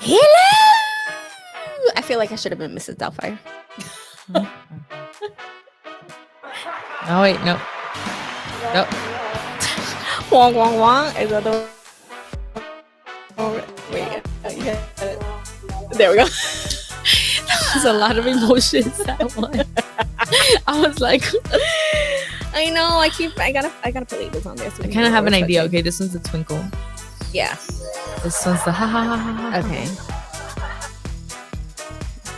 Hello. I feel like I should have been Mrs. Doubtfire. Oh wait, no. Nope. Wong wong wong. Is that the? Oh wait, yeah. There we go. There's a lot of emotions at once. I was like, I know. I gotta put labels on there. So I kind of have an idea. Okay, this one's a twinkle. Yeah. This one's the ha ha ha ha ha. Okay.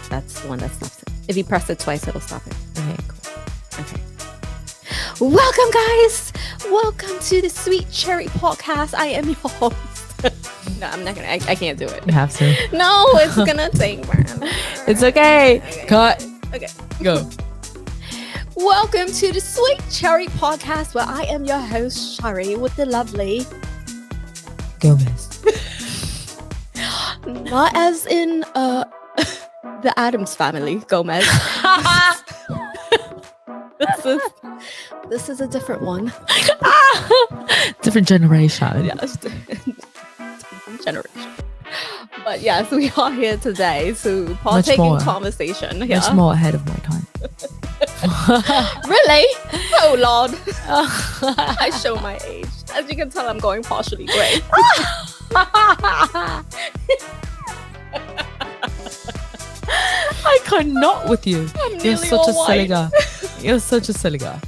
That's the one that stops it. If you press it twice, it'll stop it. Okay, cool. Okay. Welcome, guys. Welcome to the Sweet Cherry Podcast. I am your host. No, I'm not gonna. I can't do it. You have to. No, it's gonna take forever. It's okay. Cut. Okay. Go. Welcome to the Sweet Cherry Podcast, where I am your host, Cherry, with the lovely Gomez. Not as in the Addams Family, Gomez. This is a different one. Different generation. Yes, different generation. But yes, we are here today to partake in conversation. Yeah. Much more ahead of my time. Really? Oh Lord. I show my age. As you can tell, I'm going partially grey. I cannot with you. You're such a silly guy. You're such a silly guy.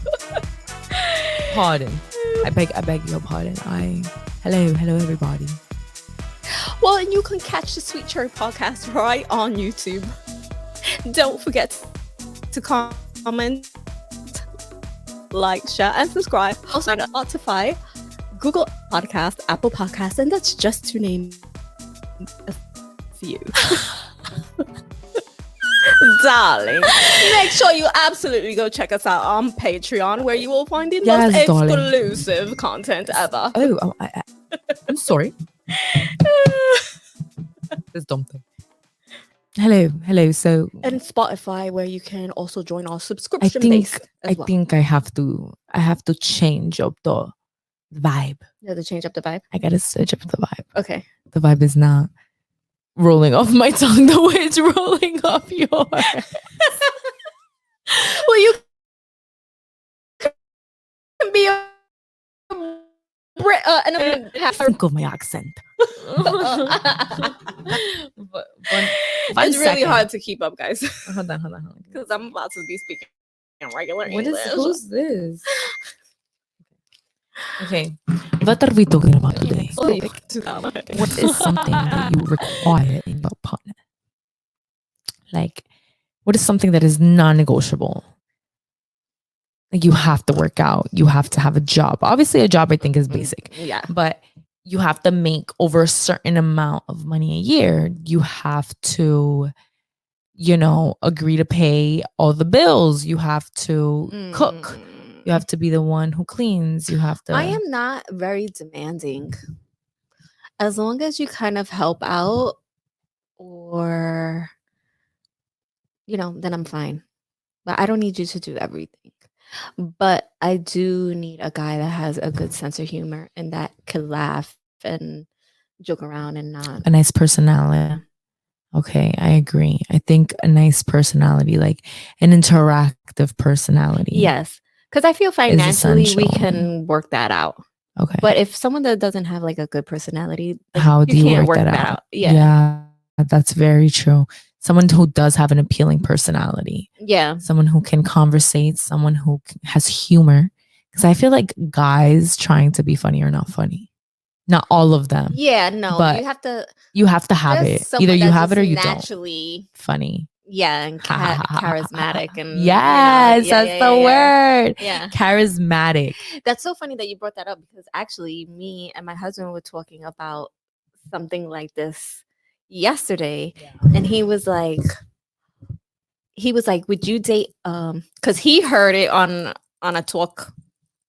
Pardon. I beg your pardon. Hello everybody. Well, and you can catch the Sweet Cherry Podcast right on YouTube. Don't forget to comment, like, share, and subscribe. Also on Spotify, Google Podcast, Apple Podcast, and that's just to name a few. Darling, make sure you absolutely go check us out on Patreon, where you will find the most exclusive content ever. I'm sorry. This dumb thing. Hello. So, and Spotify, where you can also join our subscription base. I think I have to change up the vibe. You have to change up the vibe. I gotta switch up the vibe. Okay. The vibe is not rolling off my tongue the way it's rolling off yours. Well, you can be a and think of my accent. It's really hard to keep up, guys. Hold on. Because I'm about to be speaking in regular English. English. Who's this? Okay, what are we talking about today? What is something that you require in your partner? Like, what is something that is non-negotiable? Like, you have to work out. You have to have a job. Obviously, a job I think is basic. Yeah. But you have to make over a certain amount of money a year. You have to, agree to pay all the bills. You have to cook. You have to be the one who cleans. You have to. I am not very demanding. As long as you kind of help out, or, then I'm fine. But I don't need you to do everything. But I do need a guy that has a good sense of humor and that can laugh and joke around and not. A nice personality. Okay, I agree. I think a nice personality, like an interactive personality. Yes. Because I feel financially we can work that out. Okay. But if someone that doesn't have like a good personality, how do you work that out? Yeah, that's very true. Someone who does have an appealing personality. Yeah. Someone who can conversate. Someone who has humor. Because I feel like guys trying to be funny are not funny. Not all of them. Yeah, no. But you have to have it. Either you have it or you naturally don't. Funny. Yeah, and charismatic. And yes, that's the word. Yeah. Charismatic. That's so funny that you brought that up, because actually me and my husband were talking about something like this yesterday. Yeah. And he was like, would you date because he heard it on a talk,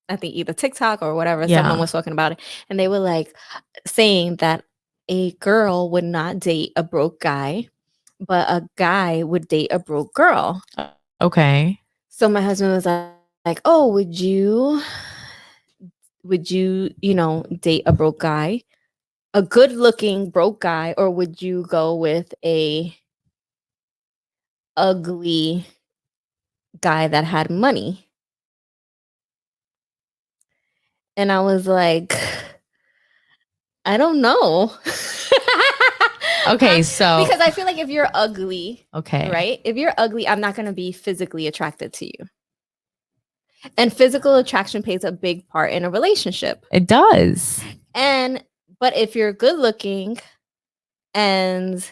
I think either TikTok or whatever. Someone was talking about it, and they were like saying that a girl would not date a broke guy, but a guy would date a broke girl. Okay. So my husband was like, oh, would you date a broke guy? a good-looking broke guy, or would you go with a ugly guy that had money? And I was like, I don't know. Okay, so because I feel like if you're ugly, okay, right? If you're ugly, I'm not going to be physically attracted to you. And physical attraction plays a big part in a relationship. it does. But if you're good looking and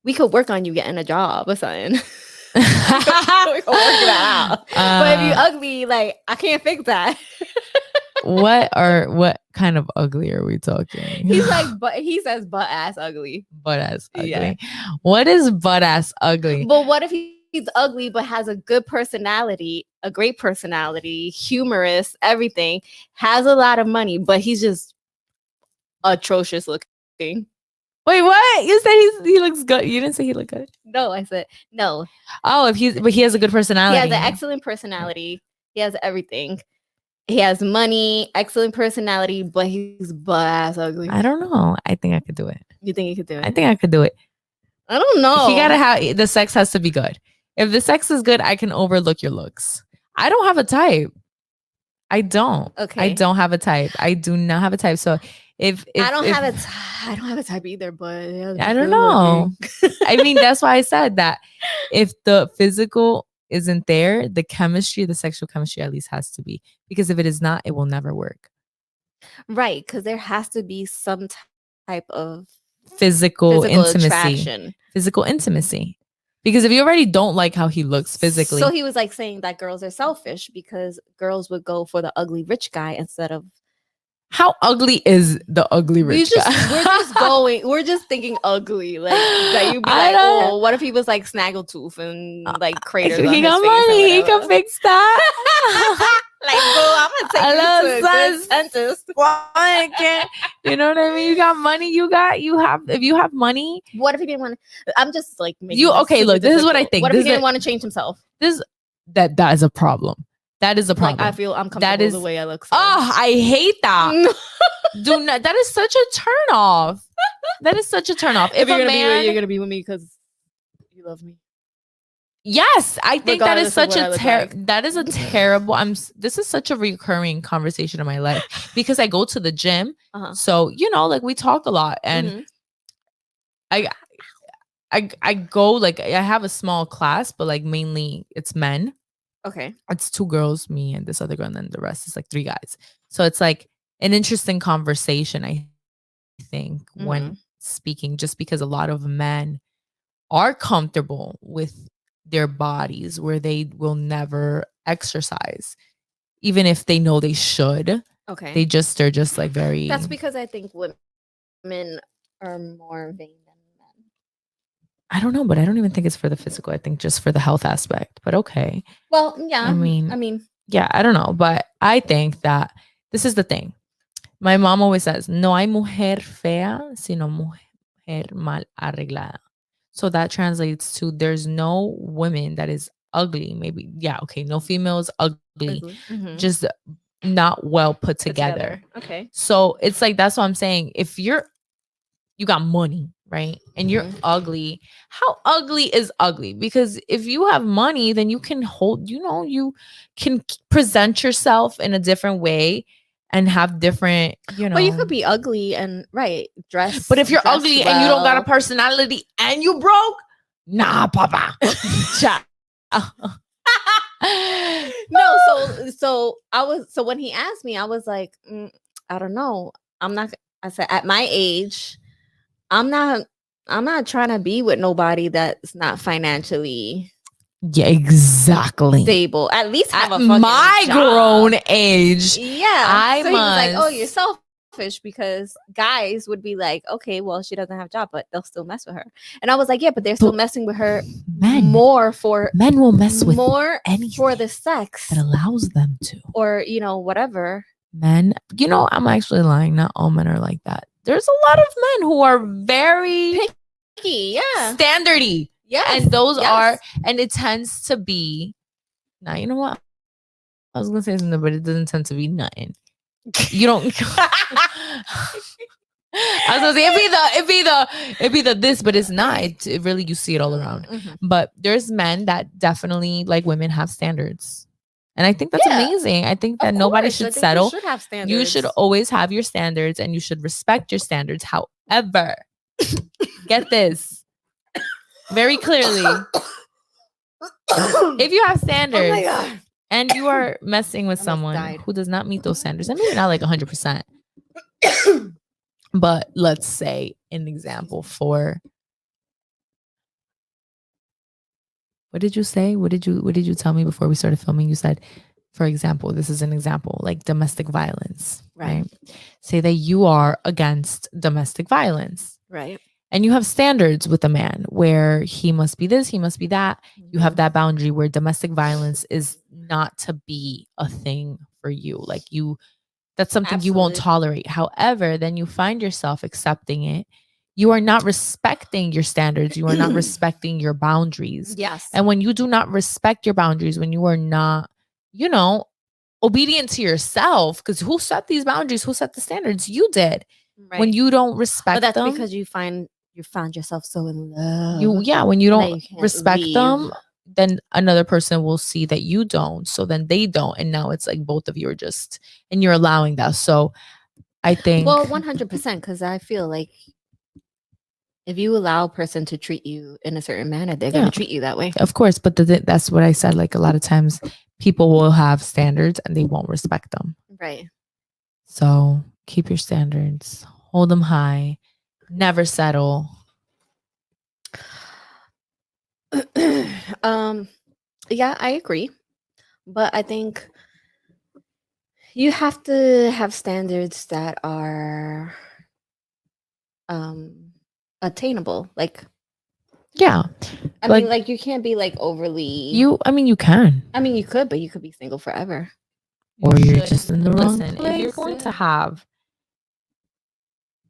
we could work on you getting a job or something. we could work that out. But if you're ugly, like I can't fix that. what kind of ugly are we talking? He's like, but he says butt ass ugly. Butt ass ugly. Yeah. What is butt ass ugly? But what if he's ugly but has a good personality, a great personality, humorous, everything, has a lot of money, but he's just atrocious looking? Wait, what? You said he looks good. You didn't say he looked good. No, I said no. Oh, but he has a good personality. He has an excellent personality. He has everything. He has money, excellent personality, but he's butt ass ugly. I don't know. I think I could do it. You think you could do it? I think I could do it. I don't know. He gotta have the sex has to be good. If the sex is good, I can overlook your looks. I don't have a type. I don't. Okay. I don't have a type. I do not have a type. So if I don't have a type either, but I don't know. I mean, that's why I said that if the physical isn't there, the chemistry, the sexual chemistry at least has to be. Because if it is not, it will never work. Right, because there has to be some type of physical intimacy. Attraction. Physical intimacy. Because if you already don't like how he looks physically. So he was like saying that girls are selfish because girls would go for the ugly rich guy instead of. How ugly is the ugly rich guy? We're just thinking ugly. Like that you'd be like, oh, what if he was like snaggletooth and like craters on he his got face money, he can fix that. Like, bro, I'm gonna take you to a good dentist. You know what I mean? You got money, if you have money. What if he didn't want to? I'm just like making you okay, look, this is what I think. What if he didn't want to change himself? That is a problem. That is a problem. Like, I feel I'm comfortable the way I look. So. Oh, I hate that. Do not. That is such a turn off. That is such a turn off. If you're gonna be with me because you love me. Yes, I think that is such that is a terrible. This is such a recurring conversation in my life because I go to the gym. So like we talk a lot, and I go like I have a small class, but like mainly it's men. Okay. It's 2 girls, me and this other girl, and then the rest is like 3 guys. So it's like an interesting conversation, I think, when speaking, just because a lot of men are comfortable with their bodies where they will never exercise, even if they know they should. Okay. They're just like very. That's because I think women are more vain than men. I don't know, but I don't even think it's for the physical. I think just for the health aspect. But okay. Well, yeah. I mean, yeah, I don't know, but I think that this is the thing. My mom always says, "No hay mujer fea, sino mujer mal arreglada." So that translates to there's no woman that is ugly. Maybe, yeah, okay, no female is ugly, just not well put together. Okay. So it's like that's what I'm saying. If you got money, right? And you're ugly. How ugly is ugly? Because if you have money, then you can you can present yourself in a different way and have different, But you could be ugly and dress. But if you're ugly and you don't got a personality and you broke, nah, papa. No, so when he asked me, I was like, I don't know. I said at my age, I'm not trying to be with nobody that's not financially stable. At least have a fucking my job. Grown age. Yeah. So he was like, oh, you're selfish because guys would be like, okay, well, she doesn't have a job, but they'll still mess with her. And I was like, yeah, but they're still messing with her men will mess with more for the sex that allows them to, or whatever. Men, I'm actually lying. Not all men are like that. There's a lot of men who are very picky, standardy. Yes. And those are, and it tends to be, now, you know what? I was going to say something, but it doesn't tend to be nothing. You don't. I was gonna say it'd be the this, but it's not. It really, you see it all around. Mhm. But there's men that definitely, like women, have standards, and I think that's Yeah, amazing. I think of that nobody course. I should think you settle. should have You should standards. always have your standards, and you should respect your standards. However, get this very clearly: if you have Oh my standards god. and you are messing with I almost someone died. who does not meet those standards, and maybe not like 100%, but let's say an example for, what did you say? What did you tell me before we started filming? You said, for example, this is an example, like domestic violence, right? Say that you are against domestic violence. Right. And you have standards with a man where he must be this, he must be that. You have that boundary where domestic violence is not to be a thing for you. Like that's something you won't tolerate. However, then you find yourself accepting it. You are not respecting your standards. You are not respecting your boundaries. Yes. And when you do not respect your boundaries, when you are not, obedient to yourself, because who set these boundaries? Who set the standards? You did. Right. When you don't respect But that's them, because you found yourself so in love. when you that don't you can't respect leave. them, then another person will see that you don't. So then they don't. And now it's like both of you are just, and you're allowing that. So I think, Well, 100%, because I feel like if you allow a person to treat you in a certain manner, they're going Yeah. to treat you that way. of course, but that's what I said. Like a lot of times people will have standards and they won't respect them. Right. So keep your standards, hold them high, never settle. Yeah, I agree. But I think you have to have standards that are attainable. Like, Yeah. I mean, like you can't be like overly. You can. I mean, you could, but you could be single forever. Or you're just in the wrong place. If you're going to have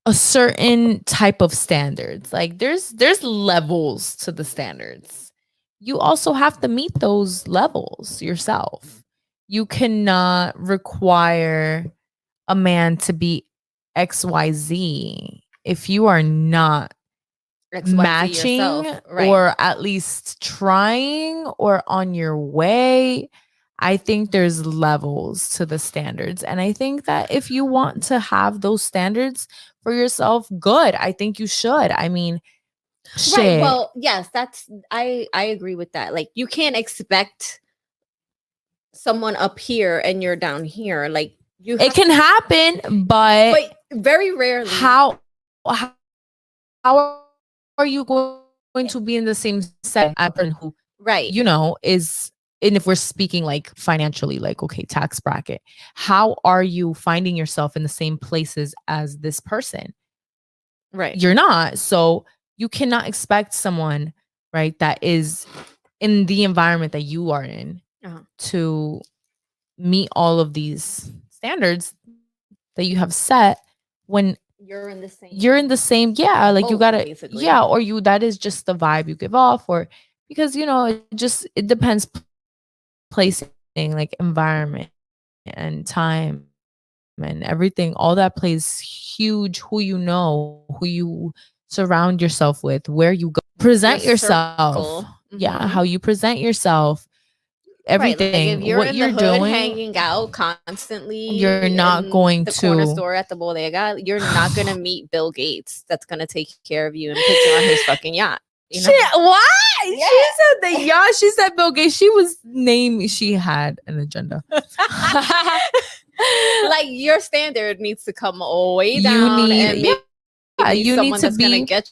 a certain type of standards, like there's levels to the standards. You also have to meet those levels yourself. You cannot require a man to be XYZ if you are not XYZ matching yourself, right? or at least trying or on your way. I think there's levels to the standards. And I think that if you want to have those standards for yourself, good. I think you should. I mean, shit. Right. Well, yes, that's I agree with that. Like you can't expect someone up here and you're down here. Like it can happen, but very rarely. How are you going to be in the same set as a person who, right, is, and if we're speaking like financially, like, okay, tax bracket, how are you finding yourself in the same places as this person? Right. You're not. So you cannot expect someone, right, that is in the environment that you are in to meet all of these standards that you have set when you're in the same like you gotta basically. or that is just the vibe you give off, or because it depends, placing, like environment and time and everything, all that plays huge. Who who you surround yourself with, where you go, present yourself, how you present yourself, everything, right. Like if you're what in you're the hood doing, hanging out constantly, you're not going the to corner store at the bodega, you're not gonna meet Bill Gates. That's gonna take care of you and put you on his fucking yacht. You know? Shit, what? Yeah. She said the yacht. She said Bill Gates. She had an agenda. Like your standard needs to come way down, and maybe you someone need to that's be, gonna get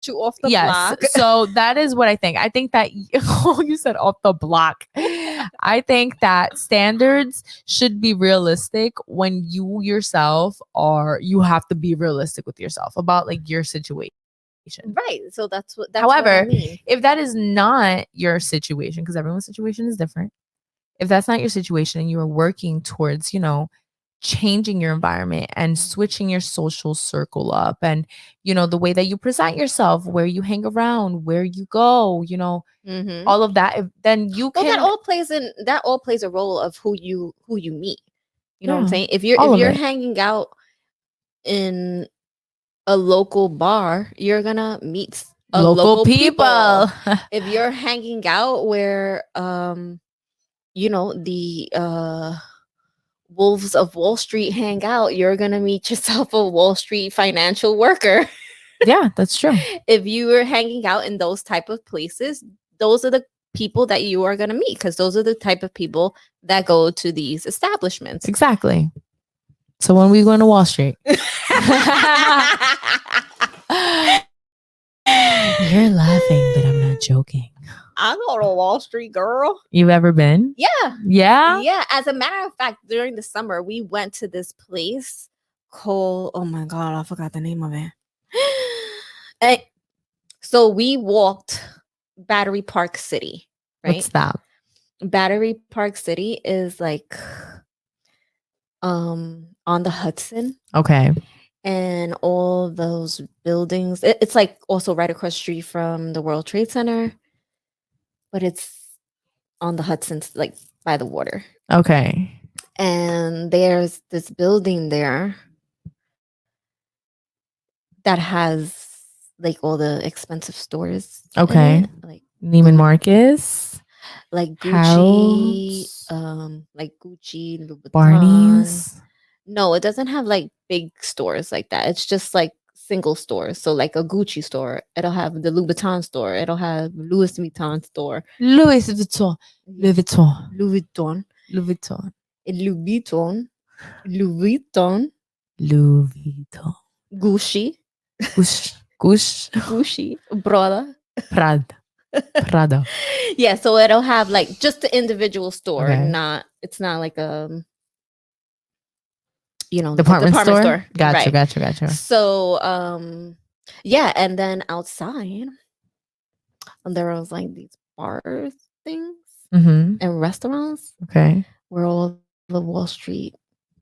you off the block. So that is what I think. I think that you said off the block. I think that standards should be realistic when you yourself you have to be realistic with yourself about like your situation. Right. So that's However, what I mean. If that is not your situation, because everyone's situation is different, if that's not your situation and you are working towards, changing your environment and switching your social circle up, and the way that you present yourself, where you hang around, where you go, all of that, then you can. That all plays a role of who you meet. You know what I'm saying? If you're hanging out in a local bar, you're gonna meet Local people. If you're hanging out where the wolves of Wall Street hang out, you're gonna meet yourself a Wall Street financial worker. Yeah, that's true. If you were hanging out in those type of places, those are the people that you are gonna meet, because those are the type of people that go to these establishments. Exactly. So when we go to Wall Street, you're laughing, but I'm not joking. I go to Wall Street, girl. You've ever been? Yeah. Yeah. Yeah. As a matter of fact, during the summer, we went to this place called, oh my God, I forgot the name of it. So we walked Battery Park City, right? What's that? Battery Park City is like on the Hudson. Okay. And all those buildings. It's like also right across the street from the World Trade Center, but it's on the Hudson, like by the water. Okay. And there's this building there that has like all the expensive stores. Okay. Like Neiman Marcus. Like Gucci, like Gucci, Louboutin. Barney's. No, it doesn't have like big stores like that. It's just like single stores. So like a Gucci store, it'll have the Louboutin store, it'll have Louis Vuitton store. Louis Vuitton. Louis Vuitton. Louis Vuitton. Louis Vuitton. Louis Vuitton. Louis Vuitton. Louis Vuitton. Gucci. Gucci. Gucci. Prada. Prada. Yeah, so it'll have like just the individual store, Okay. it's not like department store. Gotcha, Right. gotcha. So yeah, and then outside there was like these bars things and restaurants. Okay. Where all the Wall Street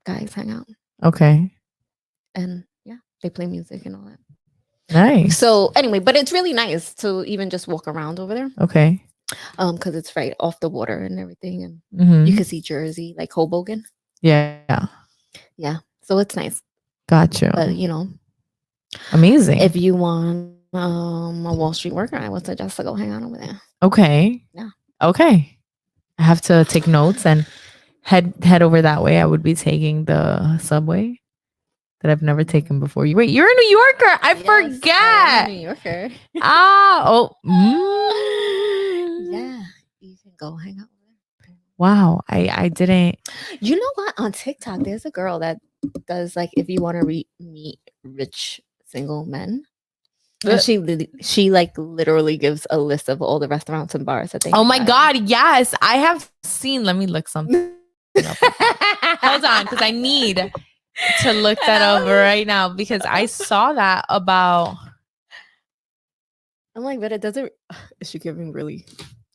guys hang out. Okay. And yeah, they play music and all that. Nice. So anyway, but it's really nice to even just walk around over there. Okay. Because it's right off the water and everything, and you can see Jersey, like Hoboken. Yeah. Yeah. So it's nice. Gotcha. But amazing. If you want a Wall Street worker, I would suggest to go hang out over there. Okay. Yeah. Okay. I have to take notes and head over that way. I would be taking the subway that I've never taken before. Wait, you're a New Yorker. I forget. I am a New Yorker. Yeah, you can go hang out with her. Wow, I didn't. You know what? On TikTok, there's a girl that does like if you want to meet rich single men. And she like literally gives a list of all the restaurants and bars that they. Oh my God, yes, I have seen. Let me look something up. Hold on, because I need to look that up right now because I saw that about. I'm like, but it doesn't. Is she giving really?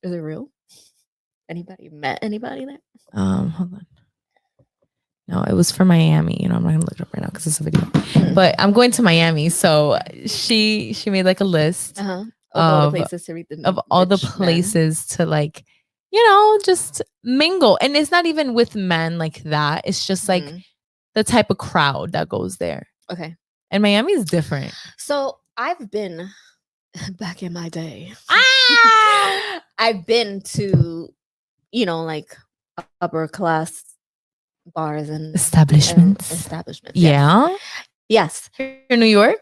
Is it real? Anybody met anybody there? Hold on. No, it was for Miami. I'm not gonna look it up right now because it's a video. But I'm going to Miami, so she made like a list of all the places to read of all the places to like, just mingle. And it's not even with men like that. It's just like the type of crowd that goes there. Okay. And Miami is different. So I've been back in my day. I've been to, like upper class bars and establishments. Yeah. Yes. Here in New York?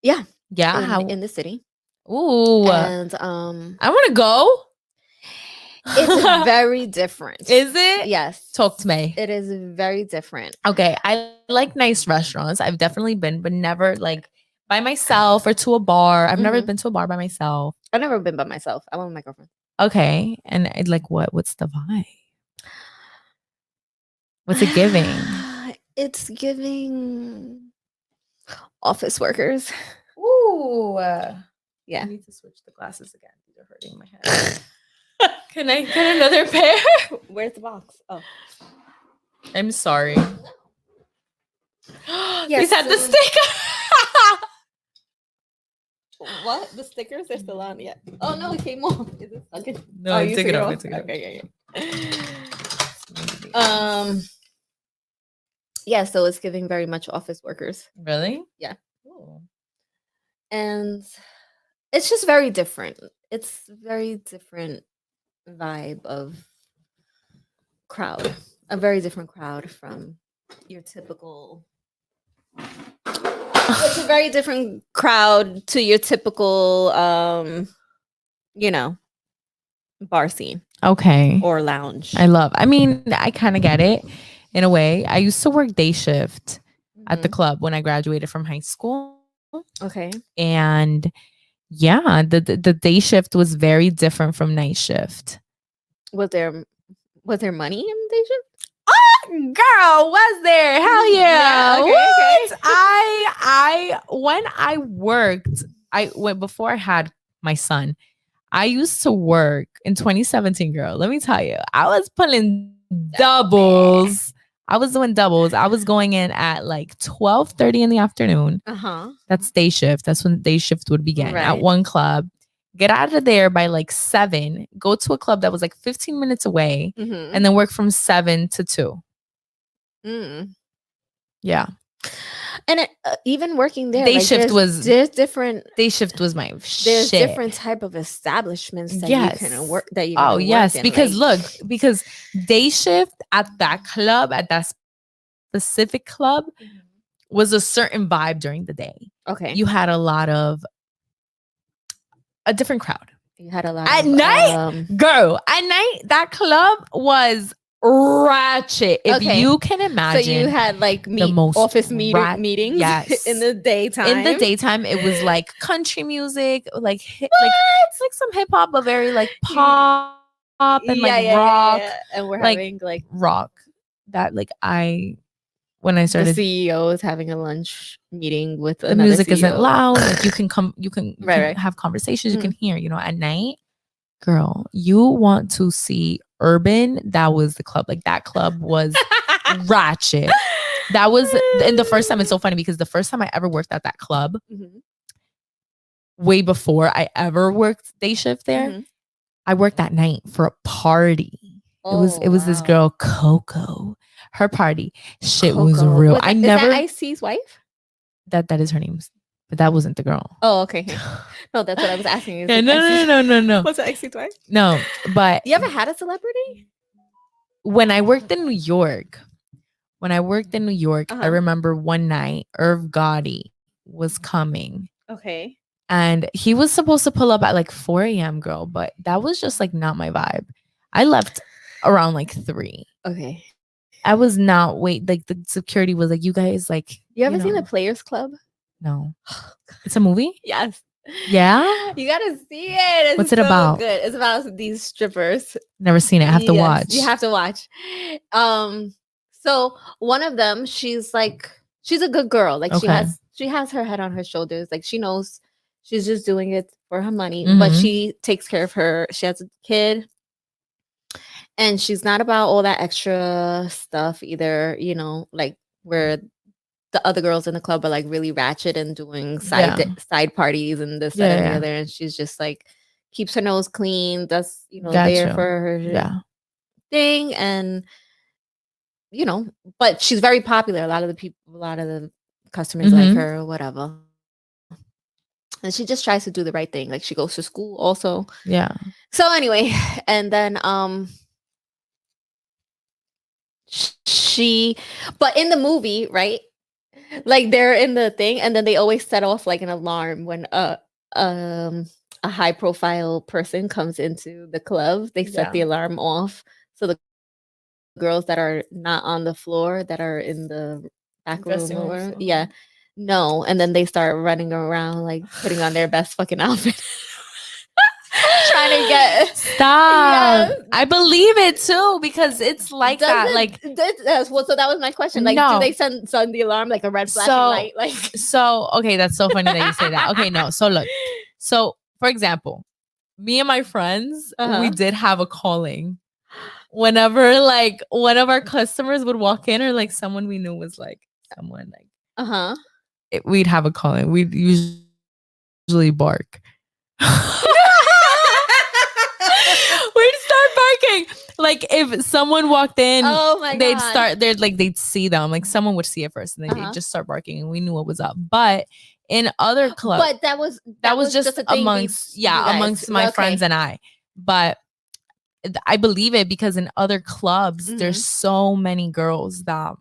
Yeah. Yeah. In the city. Ooh. And I want to go. It's very different. Is it? Yes. Talk to me. It is very different. Okay. I like nice restaurants. I've definitely been, but never like by myself or to a bar. I've never been to a bar by myself. I've never been by myself. I went with my girlfriend. Okay. And I'd like what's the vibe? What's it giving? It's giving office workers. Ooh. Yeah. I need to switch the glasses again. These are hurting my head. Can I get another pair? Where's the box? Oh. I'm sorry. Yes, these have the sticker. What? The stickers are still on yet? Oh no, it came off. Is it stuck in? No, I took it off. Okay. Yeah, so it's giving very much office workers. Really? Yeah. Cool. And it's just very different. It's very different vibe of crowd. A very different crowd from your typical. It's a very different crowd to your typical you know, bar scene Okay. or lounge. I mean, I kind of get it in a way. I used to work day shift at the club when I graduated from high school. Okay. And yeah, the day shift was very different from night shift. Was there money in day shift? Girl, was there? Hell yeah. Okay, What? okay. I when I worked, I went before I had my son. I used to work in 2017, girl. Let me tell you, I was pulling doubles. I was doing doubles. I was going in at like 12:30 in the afternoon. That's day shift. That's when day shift would begin at one club. Get out of there by like 7. Go to a club that was like 15 minutes away, and then work from 7 to 2. Yeah. And even working there, day like, shift there's different. Day shift was my There's shit. different type of establishments that yes. you can work. That you oh yes, in. because like, look, because day shift at that club, at that specific club, was a certain vibe during the day. Okay, you had a different crowd. You had a lot at night, girl. At night, that club was ratchet. If you can imagine, so you had like the most office meetings yes. in the daytime. In the daytime, it was like country music, like like some hip hop, but very like pop and like rock. And we're like, having like rock. That like when I started, the CEO is having a lunch meeting with the another music CEO. isn't loud. Like you can Right. have conversations. You can hear. At night, girl, you want to see urban. That was the club. Like that club was ratchet. That was, and the first time, it's so funny because the first time I ever worked at that club, way before I ever worked day shift there, I worked that night for a party. It was this girl, Coco. Her party. Shit Coco. Was real. I never. Is that Ice-T's wife? That is her name. But that wasn't the girl. Oh, okay. No, that's what I was asking. Yeah, no. Was it Ice-T's wife? No, but you ever had a celebrity? When I worked in New York, I remember one night Irv Gotti was coming. Okay. And he was supposed to pull up at like 4 a.m., girl, but that was just like not my vibe. I left around like 3. Okay. I was not like the security was like, you guys like. You ever seen the Players Club? No. It's a movie? Yes. Yeah? You gotta see it. What's it about? Good. It's about these strippers. Never seen it. I have to watch. You have to watch. So one of them, she's a good girl. Like she has her head on her shoulders. Like she knows she's just doing it for her money, but she takes care of her. She has a kid. And she's not about all that extra stuff either, like where the other girls in the club are like really ratchet and doing side parties and this, that, and the other. And she's just like keeps her nose clean, does there for her thing, and but she's very popular. A lot of the customers like her or whatever. And she just tries to do the right thing. Like she goes to school also. Yeah. So anyway, and then but in the movie, right? Like they're in the thing, and then they always set off like an alarm when a high profile person comes into the club. They set the alarm off, so the girls that are not on the floor, that are in the back room, no, and then they start running around like putting on their best fucking outfit. Trying to get stop. Yes. I believe it too because it's like that. So that was my question. Like, do they send the alarm like a red flashing light? Like, okay, that's so funny that you say that. Okay, no. So look. So for example, me and my friends, we did have a calling. Whenever like one of our customers would walk in, or like someone we knew was like someone like we'd have a calling. We'd usually bark. We'd start barking. Like if someone walked in, they'd see them. Like someone would see it first, and then they'd just start barking, and we knew what was up. But In other clubs, But that was just a thing amongst you guys. amongst my friends and I. But I believe it because in other clubs, there's so many girls that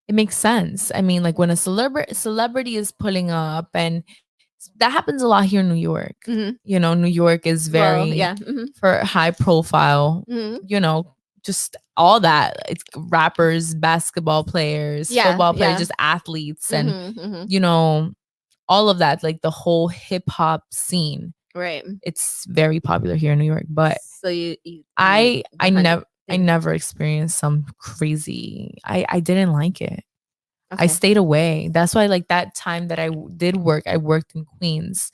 it makes sense. I mean, like when a celebrity is pulling up, and that happens a lot here in New York. You know, New York is very for high profile. You know, just all that. It's rappers, basketball players, football players, just athletes, and you know, all of that. Like the whole hip hop scene. Right. It's very popular here in New York. But so I never experienced some crazy. I didn't like it. I stayed away. That's why, like that time that I did work, I worked in Queens,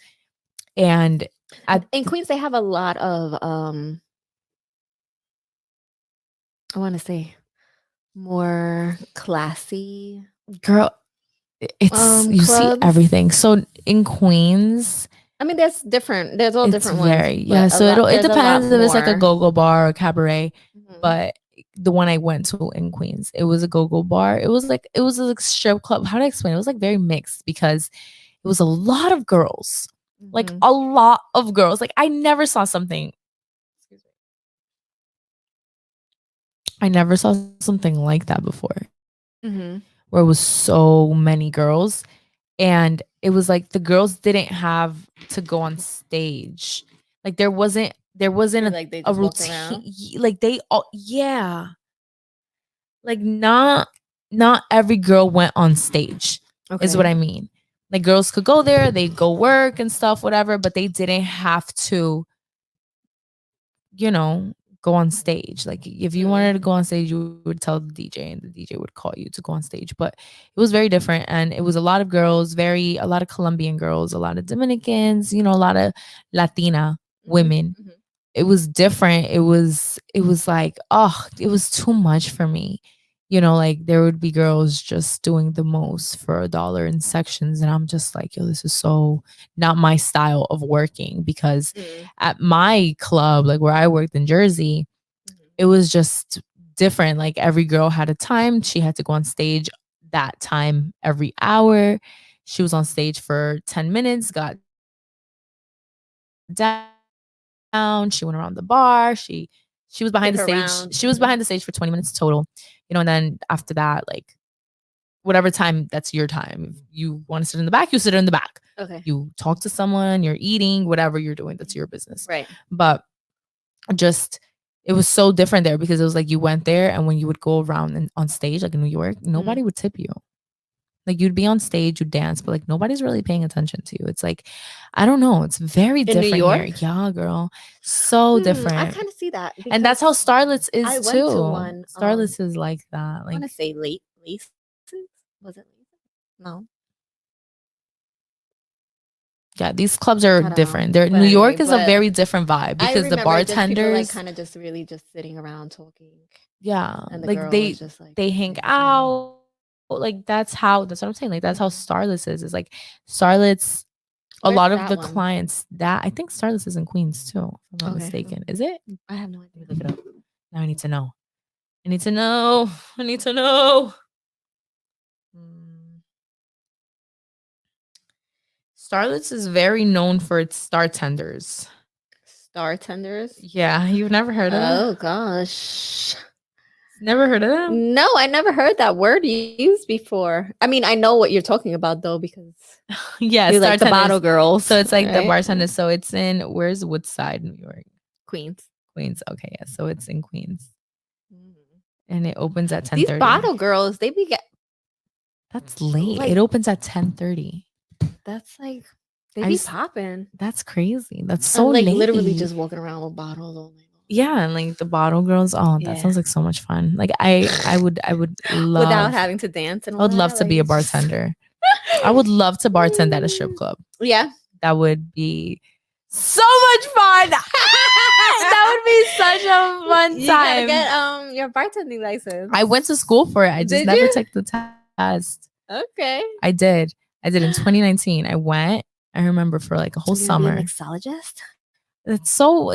and in Queens they have a lot of I want to say more classy girl. It's you see clubs. everything. So in Queens, I mean, there's all it's different very ones. So it depends if it's like a go-go bar or cabaret. Mhm. But the one I went to in Queens, it was a go-go bar. It was like a strip club. How do I explain? It was like very mixed because it was a lot of girls, like a lot of girls. Like I never saw something. I never saw something like that before, where it was so many girls, and it was like the girls didn't have to go on stage. Like there wasn't like they a just walked routine. around. Like they all like not every girl went on stage. Is what I mean. Like girls could go there, they go work and stuff, whatever, but they didn't have to, you know, go on stage. Like if you wanted to go on stage, you would tell the DJ and the DJ would call you to go on stage. But it was very different, and it was a lot of girls, a lot of Colombian girls, a lot of Dominicans, you know, a lot of Latina women. It was different. It was like, oh, it was too much for me. You know, like there would be girls just doing the most for $1 in sections, and I'm just like, yo, this is so not my style of working. Because at my club, like where I worked in Jersey, it was just different. Like every girl had a time. She had to go on stage that time every hour. She was on stage for 10 minutes, got down, she went around the bar, she was behind the stage. She was behind the stage for 20 minutes total. You know, and then after that, like whatever time, that's your time. If you want to sit in the back, you sit in the back. You talk to someone, you're eating, whatever you're doing, that's your business. Right. But just it was so different there because it was like you went there, and when you would go around and on stage, like in New York, nobody would tip you. Like you'd be on stage, you dance, but like nobody's really paying attention to you. It's like, I don't know. It's very different New York? here. Yeah, girl. So different. I kind of see that. And that's how Starlets is I too. went to one. Starlets is like that. I Like, want to say Laces. Was it Laces? No. yeah, these clubs are different. But New York is a very different vibe because the bartenders, kind of just really just sitting around talking. yeah, And the like girl was just like they hang out. Like that's what I'm saying. Like that's how Starlets is. It's like Starlets. A lot of the clients that I think Starlets is in Queens too, if I'm not mistaken. Is it? I have no idea. Let me look it up. Now I need to know. I need to know. I need to know. Starlets is very known for its star tenders. Star tenders? Yeah, you've never heard of them? Oh gosh. Never heard of them? No, I never heard that word used before. I mean, I know what you're talking about though, because yeah, you like the bottle girls. So it's like the bartenders. So it's in where's Woodside, New York? Queens. Okay, yeah. So it's in Queens. And it opens at 10:30. These bottle girls, they be that's late. Like, it opens at 10:30. That's like they be popping. That's crazy. That's so like late. Literally just walking around with bottles all night. Yeah, and like the bottle girls. Oh, that sounds like so much fun. Like I would love without having to dance and all I would love to be a bartender. I would love to bartend at a strip club. Yeah. That would be so much fun. That would be such a fun time. You gotta get your bartending license. I went to school for it. I just never took the test. Okay. I did in 2019. I went. I remember for like a whole summer. Be a mixologist? It's so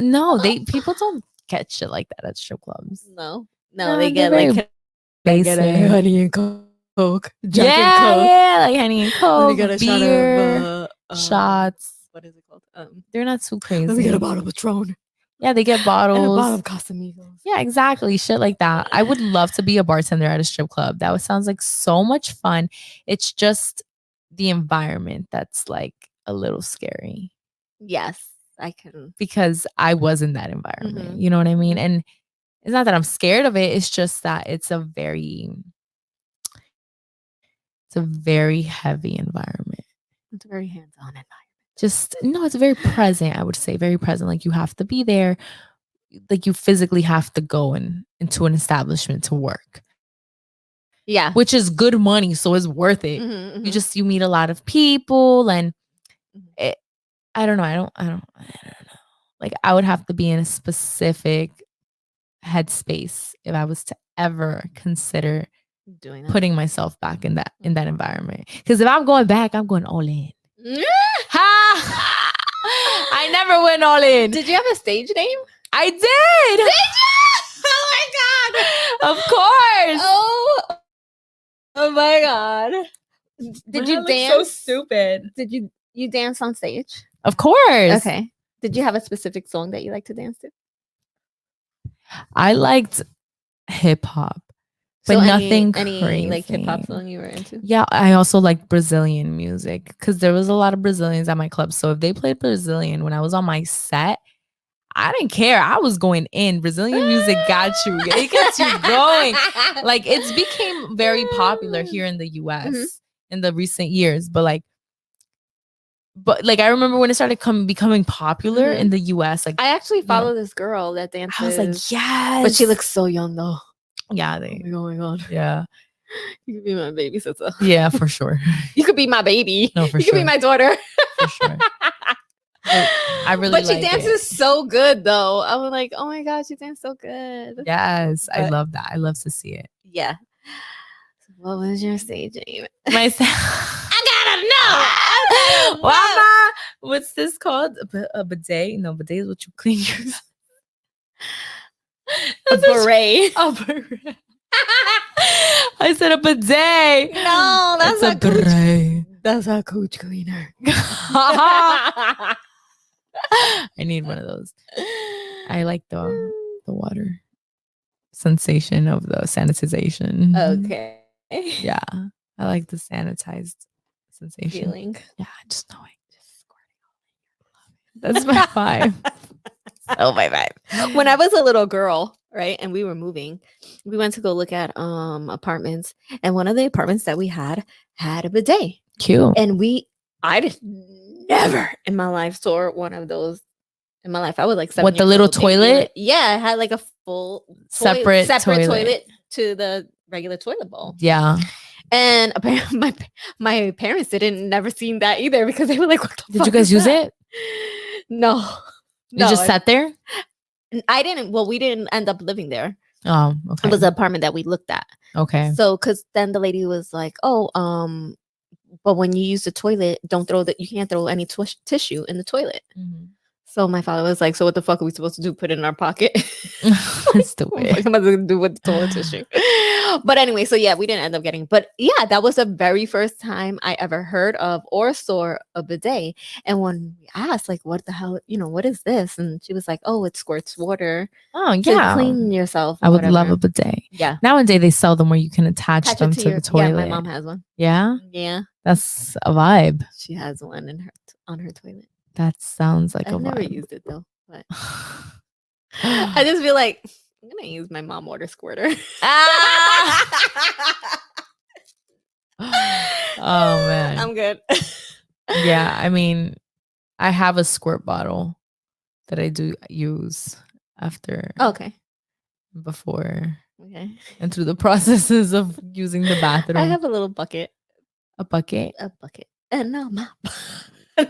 people don't get shit like that at strip clubs. No, they get like basic. get a honey and Coke, Yeah, like Henny and Let me Coke, get a beer, shot of shots. what is it called? They're not too Let me get crazy. a bottle of Patron Yeah, they get and a bottle bottles. of Casamigos. Yeah, exactly. Shit like that. I would love to be a bartender at a strip club. That sounds like so much fun. It's just the environment that's like a little scary Yes, I can. because I was in that environment. Mhm. You know what I mean? Mhm. And it's not that I'm scared of it. It's just that it's a very heavy environment. It's a very hands-on environment. Just no, it's very present, I would say. Very present. Like you have to be there. Like you physically have to go into an establishment to work. Yeah. Which is good money, so it's worth it. Mhm, You mhm. just you meet a lot of people and Mhm. it, I don't know. I don't know. Like I would have to be in a specific headspace if I was to ever consider Doing that. putting myself back in that environment. Because if I'm going back, I'm going all in. Ha! I never went all in. Did you have a stage name? I did. Did you? Oh my god! Of course. Oh my god! Did you dance? So stupid. Did you dance on stage? Of course. Okay. Did you have a specific song that you like to dance to? I liked hip hop, but So nothing any crazy. like hip hop song you were into? Yeah, I also like Brazilian music because there was a lot of Brazilians at my club. So if they played Brazilian when I was on my set, I didn't care. I was going in. Brazilian music got you. It gets you going. Like it's became very popular here in the US in the recent years. But I remember when it started becoming popular in the US. Like I actually follow this girl that dances. I was like, yes. But she looks so young though. Yeah, Oh my god. Yeah. You could be my babysitter. Yeah, for sure. You could be my baby. No, for you sure. could be my daughter. For sure. I really But she like dances so good though. I was like, oh my god, she dances so good. Yes, I But- love that. I love to see it. Yeah. So what was your stage name? My I gotta know. Mama, what's this called? A bidet? No, bidet is what you clean yourself. A beret. A beret. I said a bidet. No, that's It's a beret. That's a cooch cleaner. I need one of those. I like the water sensation of the sanitization. Okay. Yeah. I like the sanitized sensation. Feeling. Yeah, just knowing. Just squirting. That's my vibe. Oh, my vibe. When I was a little girl, right, and we were moving, we went to go look at apartments, and one of the apartments that we had a bidet. Cute. And I just never in my life saw one of those in my life. I was like 7 What, the years little old, toilet? Yeah, it had like a full Separate toilet to the regular toilet bowl. Yeah. And apparently my parents never seen that either because they were like, what the Did fuck you guys is use that? it? No. You just sat there? I didn't. Well, we didn't end up living there. Oh, okay. It was an apartment that we looked at. Okay. So, because then the lady was like, "Oh, but when you use the toilet, you can't throw any tissue in the toilet." Mhm. So my father was like, "So what the fuck are we supposed to do? Put it in our pocket?" Stupid. What am I going to do with the toilet tissue? But anyway, so yeah, we didn't end up getting. But yeah, that was the very first time I ever heard of or saw a bidet. And when we asked, like, what the hell, what is this? And she was like, "Oh, it squirts water Oh, to yeah. clean yourself." I would love whatever. a bidet. Yeah. Nowadays, they sell them where you can attach Attach them it to the toilet. Yeah, my mom has one. Yeah? Yeah, That's a vibe. she has one on her toilet. That sounds like I've a never vibe. used it though, but I just feel like I'm gonna use my mom water squirter. Oh, man. I'm good. Yeah, I mean, I have a squirt bottle that I do use after, Okay. before, Okay. and through the processes of using the bathroom. I have a little bucket. A bucket. And no mop. No,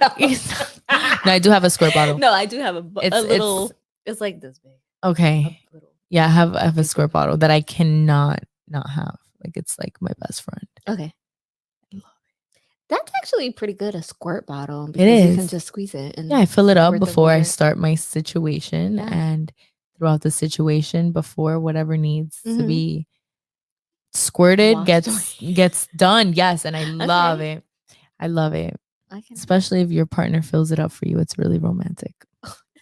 I do have a squirt bottle. No, I do have a little. It's like this big. Okay. Yeah, I have a squirt bottle that I cannot not have. Like it's like my best friend. Okay. I love it. That's actually pretty good, a squirt bottle. It Because is. you can just squeeze it. And yeah, I fill it up squirt the before I water. start my situation Yeah. and throughout the situation before whatever needs to Mhm. be squirted Washed gets done. Yes, and I love Okay. it. I love it. I can. Especially if your partner fills it up for you. It's really romantic.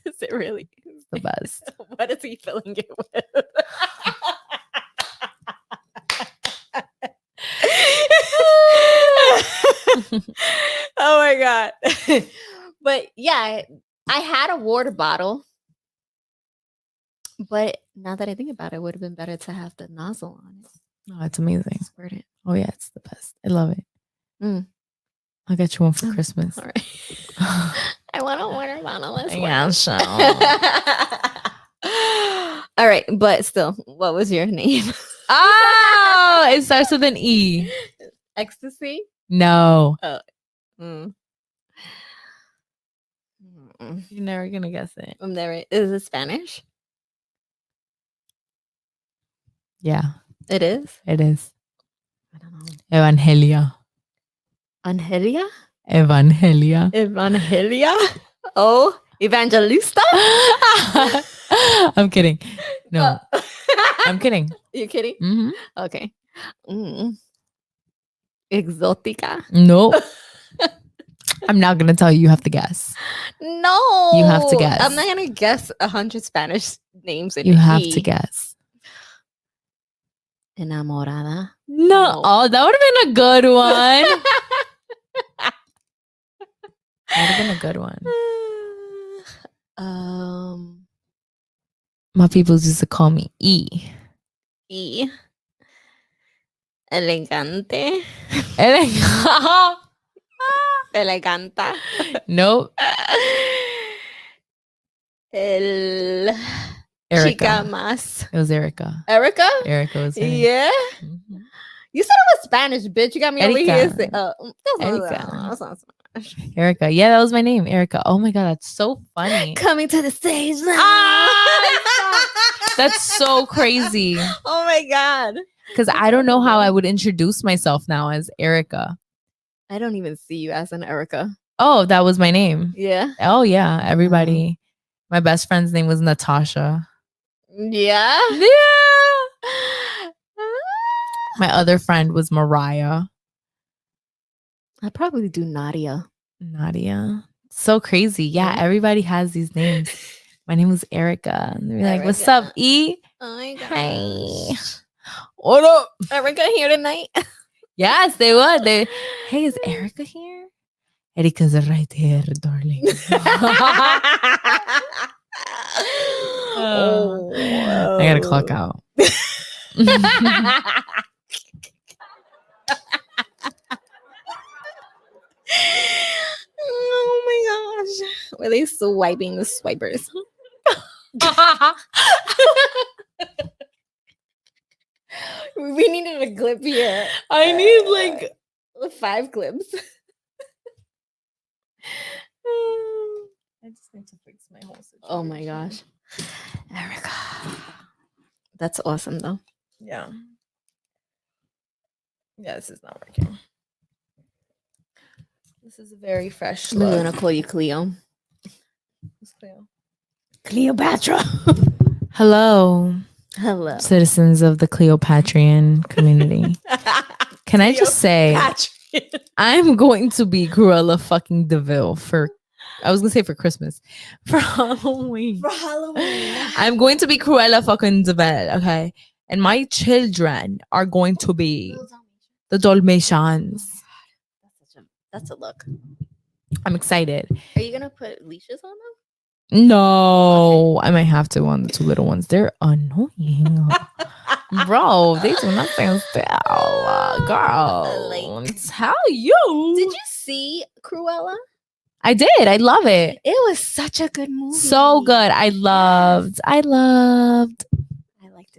Is it really? It's the best. What is he filling it with? Oh my god. But yeah, I had a water bottle. But now that I think about it would have been better to have the nozzle on it. Oh, it's amazing. Squirt it. Oh yeah, it's the best. I love it. Mm. I'll get you one for Christmas. All right. I want a water bottle as well. Yeah, so. All right, but still, what was your name? Oh, it starts with an E. Ecstasy? No. Mm. You're never gonna guess it. I'm there. Is it Spanish? Yeah, It is. it is. I don't know. Evangelia. Angelia? Evangelia. Evangelia? Oh, Evangelista? I'm kidding. No, I'm kidding. You kidding? Mm-hmm. Okay. Exotica? Nope. I'm not gonna tell you. You have to guess. No. You have to guess. I'm not gonna guess 100 Spanish names in You a have E. to guess. Enamorada? No. Oh, that would have been a good one. That would have been a good one. My people used to call me E. E. Elegante. Eleganta. Nope. El Erica. Chica más. It was Erica. Erica? Erica was her name. Yeah. Mhm. You said it was Spanish, bitch. You got me over here. Erica. That's not Spanish. Erica. Yeah, that was my name, Erica. Oh my god, that's so funny. Coming to the stage now. That's so crazy. Oh my god. Because I don't know how I would introduce myself now as Erica. I don't even see you as an Erica. Oh, that was my name. Yeah. Oh yeah, everybody. My best friend's name was Natasha. Yeah. Yeah. My other friend was Mariah. I'd probably do Nadia. Nadia. So crazy. Yeah, everybody has these names. My name was Erica. And they're like, what's up, E? Oh my god. Hey. What up? Erica here tonight? Yes, they would. Hey, is Erica here? Erica's right here, darling. I gotta clock out. Oh my gosh. Were they swiping the swipers? We needed a clip here. I need like 5 clips. I just need to fix my whole situation. Oh my gosh. Erica. That's awesome though. Yeah. Yeah, this is not working. This is a very fresh We're look. gonna call you Cleo. Who's Cleo? Cleopatra. Hello, Hello. citizens of the Cleopatrian community. Can I just say, I'm going to be Cruella fucking DeVille for, I was gonna say for Christmas, for Halloween. For Halloween. I'm going to be Cruella fucking DeVille, okay? And my children are going to be the Dalmatians. That's a look. I'm excited. Are you gonna put leashes on them? No, I might have to on the 2 little ones. They're annoying. Bro, they do not stand still. Girl, let me tell you. Did you see Cruella? I did. I love it. It was such a good movie. So good. I liked I liked it.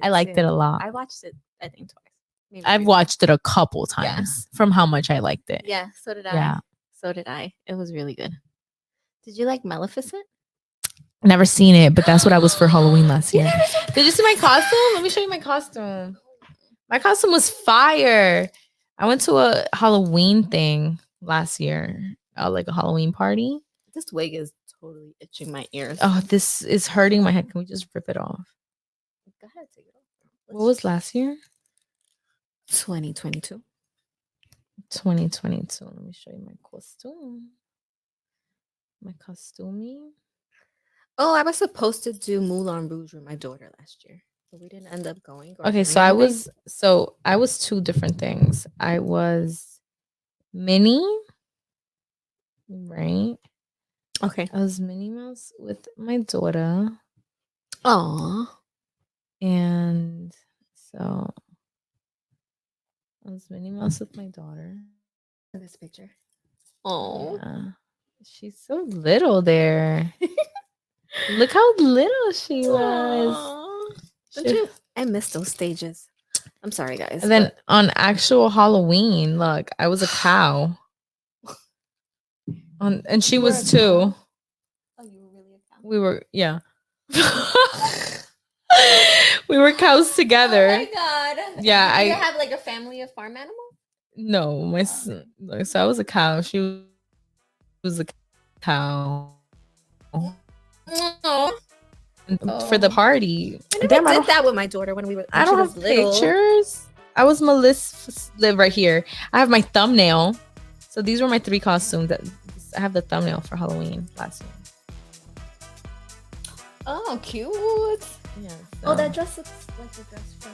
I liked it a lot. I watched it, I think, twice. Maybe I've 3 watched it a couple times from how much I liked it. Yeah, so did I. Yeah. So did I. It was really good. Did you like Maleficent? Never seen it, but that's what I was for Halloween last You year. never saw Did you see my costume? Let me show you my costume. My costume was fire. I went to a Halloween thing last year, like a Halloween party. This wig is totally itching my ears. Oh, this is hurting my head. Can we just rip it off? Go ahead, take it off. What was last year? 2022. 2022. Let me show you my costume. My costuming. Oh, I was supposed to do Moulin Rouge with my daughter last year, but we didn't end up going. Or Okay, doing so anything. I was two different things. I was Minnie, right? Okay. I was Minnie Mouse with my daughter. Aw. And so I was Minnie Mouse with my daughter. This picture. Oh. Yeah. She's so little there. Look how little she was. Don't you? I miss those stages. I'm sorry, guys. And then on actual Halloween, look, I was a cow. And she was too. Oh, you were really a cow? We were, yeah. We were cows together. Oh my god. Yeah, Did you have like a family of farm animals? No, my son. So I was a cow. She was a cow. Oh. For the party. I never did that with my daughter when we were. I don't have pictures. I was Melissa. Live right here. I have my thumbnail. So these were my 3 costumes. That I have the thumbnail for Halloween last year. Oh, cute. Yeah. Oh, that dress looks like the dress from.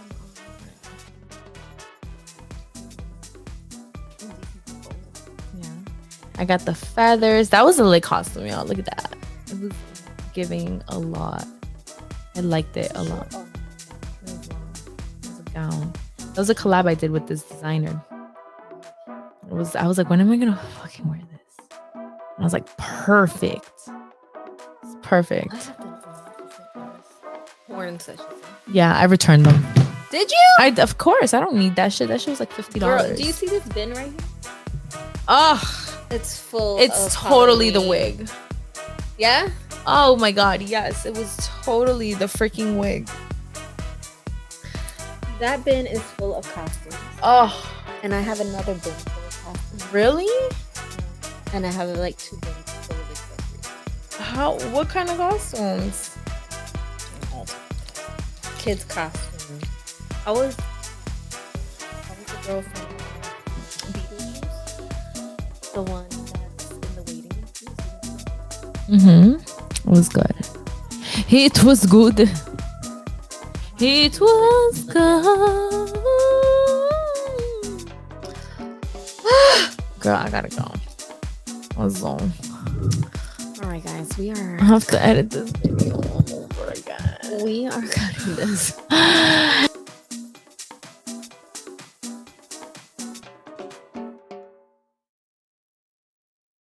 Yeah. I got the feathers. That was a lit costume, y'all. Look at that. It was giving a lot. I liked it a lot. It was a gown. That was a collab I did with this designer. I was like, when am I gonna fucking wear this? And I was like, perfect. It's perfect. Porn session. Yeah, I returned them. Did you? Of course, I don't need that shit. That shit was like $50. Girl, do you see this bin right here? Ugh. It's full. It's totally the wig. Yeah? Oh my god, yes. It was totally the freaking wig. That bin is full of costumes. Oh. And I have another bin full of costumes. Really? And I have like 2 bins full of accessories. What kind of costumes? Kids costumes. I was a girl from Beetlejuice. The one that's in the waiting room. It was good. It was good. It was good. Girl, I gotta go. I was on. All right, guys, I have to edit this video all over again. We are cutting this.